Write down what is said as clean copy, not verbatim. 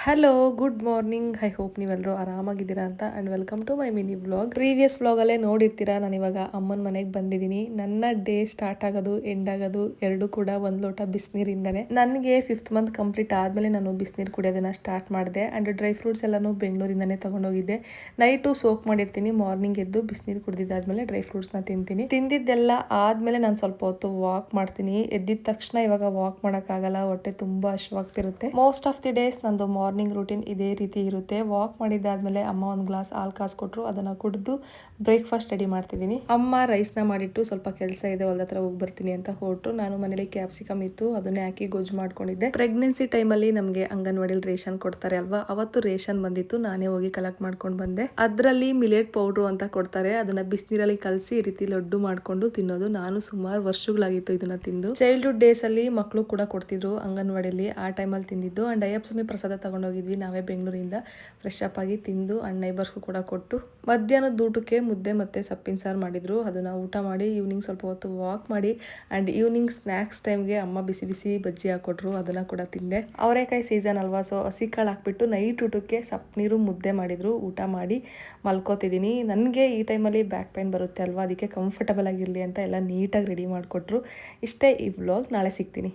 Hello good morning. I hope ನೀವೆಲ್ಲರೂ ಆರಾಮಾಗಿದ್ದೀರಾ ಅಂತ. And welcome to my mini vlog. Previous ವ್ಲಾಗಲ್ಲೇ ನೋಡಿರ್ತೀರಾ, ನಾನು ಇವಾಗ ಅಮ್ಮನ ಮನೆಗೆ ಬಂದಿದ್ದೀನಿ. ನನ್ನ ಡೇ ಸ್ಟಾರ್ಟ್ ಆಗೋದು ಎಂಡ್ ಆಗೋದು ಎರಡು ಕೂಡ ಒಂದು ಲೋಟ ಬಿಸಿನೀರಿಂದನೇ. ನನಗೆ 5th ಮಂತ್ ಕಂಪ್ಲೀಟ್ ಆದಮೇಲೆ ನಾನು ಬಿಸಿನೀರು ಕುಡಿಯೋದನ್ನು ಸ್ಟಾರ್ಟ್ ಮಾಡಿದೆ. ಆ್ಯಂಡ್ ಡ್ರೈ ಫ್ರೂಟ್ಸ್ ಎಲ್ಲನೂ ಬೆಂಗಳೂರಿಂದನೇ ತೊಗೊಂಡೋಗಿದ್ದೆ. ನೈಟು ಸೋಕ್ ಮಾಡಿರ್ತೀನಿ, ಮಾರ್ನಿಂಗ್ ಎದ್ದು ಬಿಸಿನೀರು ಕುಡಿದಿದ್ದಾದ್ಮೇಲೆ ಡ್ರೈ ಫ್ರೂಟ್ಸ್ನ ತಿಂತೀನಿ. ತಿಂದಿದ್ದೆಲ್ಲ ಆದಮೇಲೆ ನಾನು ಸ್ವಲ್ಪ ಹೊತ್ತು ವಾಕ್ ಮಾಡ್ತೀನಿ. ಎದ್ದಿದ ತಕ್ಷಣ ಇವಾಗ ವಾಕ್ ಮಾಡೋಕ್ಕಾಗಲ್ಲ, ಹೊಟ್ಟೆ ತುಂಬ ಹಶ್ವಾಗ್ತಿರುತ್ತೆ. ಮೋಸ್ಟ್ ಆಫ್ ದಿ ಡೇಸ್ ನಂದು ಮಾರ್ನಿಂಗ್ ರೂಟೀನ್ ಇದೇ ರೀತಿ ಇರುತ್ತೆ. ವಾಕ್ ಮಾಡಿದ್ದಾದ್ಮೇಲೆ ಅಮ್ಮ ಒಂದು ಗ್ಲಾಸ್ ಹಾಲು ಕಾಸ್ಕೊಟ್ರು, ಅದನ್ನು ಕುಡಿದು ಬ್ರೇಕ್ಫಾಸ್ಟ್ ರೆಡಿ ಮಾಡ್ತಿದ್ದೀನಿ. ಅಮ್ಮ ರೈಸ್ನ ಮಾಡಿಟ್ಟು ಸ್ವಲ್ಪ ಕೆಲಸ ಇದೆ ಹೊಲ್ದ ಹತ್ರ ಹೋಗಿ ಬರ್ತೀನಿ ಅಂತ ಹೊರಟು, ನಾನು ಮನೇಲಿ ಕ್ಯಾಪ್ಸಿಕಮ್ ಇತ್ತು ಅದನ್ನೇ ಹಾಕಿ ಗೊಜ್ಜು ಮಾಡ್ಕೊಂಡಿದ್ದೆ. ಪ್ರೆಗ್ನೆನ್ಸಿ ಟೈಮಲ್ಲಿ ನಮಗೆ ಅಂಗನವಾಡಿಲಿ ರೇಷನ್ ಕೊಡ್ತಾರೆ ಅಲ್ವಾ, ಅವತ್ತು ರೇಷನ್ ಬಂದಿತ್ತು, ನಾನೇ ಹೋಗಿ ಕಲೆಕ್ಟ್ ಮಾಡ್ಕೊಂಡು ಬಂದೆ. ಅದರಲ್ಲಿ ಮಿಲೆಟ್ ಪೌಡ್ರು ಅಂತ ಕೊಡ್ತಾರೆ, ಅದನ್ನ ಬಿಸಿನೀರಲ್ಲಿ ಕಲಸಿ ಈ ರೀತಿ ಲಡ್ಡು ಮಾಡ್ಕೊಂಡು ತಿನ್ನೋದು. ನಾನು ಸುಮಾರು ವರ್ಷಗಳಾಗಿತ್ತು ಇದನ್ನ ತಿಂದು. ಚೈಲ್ಡ್ಹುಡ್ ಡೇಸ್ ಅಲ್ಲಿ ಮಕ್ಕಳು ಕೂಡ ಕೊಡ್ತಿದ್ರು ಅಂಗನವಾಡಿಯಲ್ಲಿ, ಆ ಟೈಮಲ್ಲಿ ತಿಂದಿದ್ದು. ಅಂಡ್ ಅಯ್ಯಪ್ಪ ಪ್ರಸಾದ ತಗೊಂಡೋಗಿದ್ವಿ ನಾವೇ ಬೆಂಗಳೂರಿಂದ. ಫ್ರೆಶ್ ಅಪ್ ಆಗಿ ತಿಂದು ಅಂಡ್ ನೈಬರ್ಸ್ಗೂ ಕೂಡ ಕೊಟ್ಟು ಮಧ್ಯಾಹ್ನದ ಊಟಕ್ಕೆ ಮುದ್ದೆ ಮತ್ತೆ ಸೊಪ್ಪಿನ ಸಾರು ಮಾಡಿದ್ರು. ಅದನ್ನ ಊಟ ಮಾಡಿ ಈವ್ನಿಂಗ್ ಸ್ವಲ್ಪ ಹೊತ್ತು ವಾಕ್ ಮಾಡಿ ಅಂಡ್ ಈವ್ನಿಂಗ್ ಸ್ನ್ಯಾಕ್ಸ್ ಟೈಮ್ಗೆ ಅಮ್ಮ ಬಿಸಿ ಬಿಸಿ ಬಜ್ಜಿ ಹಾಕೊಟ್ರು, ಅದನ್ನ ಕೂಡ ತಿಂದೆ. ಅವರೆಕಾಯಿ ಸೀಸನ್ ಅಲ್ವಾ, ಸೊ ಹಸಿ ಕಾಳು ಹಾಕ್ಬಿಟ್ಟು ನೈಟ್ ಊಟಕ್ಕೆ ಸೊಪ್ಪು ನೀರು ಮುದ್ದೆ ಮಾಡಿದ್ರು. ಊಟ ಮಾಡಿ ಮಲ್ಕೋತಿದ್ದೀನಿ. ನನಗೆ ಈ ಟೈಮಲ್ಲಿ ಬ್ಯಾಕ್ ಪೈನ್ ಬರುತ್ತೆ ಅಲ್ವಾ, ಅದಕ್ಕೆ ಕಂಫರ್ಟಬಲ್ ಆಗಿರಲಿ ಅಂತ ಎಲ್ಲ ನೀಟಾಗಿ ರೆಡಿ ಮಾಡಿಕೊಟ್ರು. ಇಷ್ಟೇ ಈ ವ್ಲಾಗ್. ನಾಳೆ ಸಿಗ್ತೀನಿ.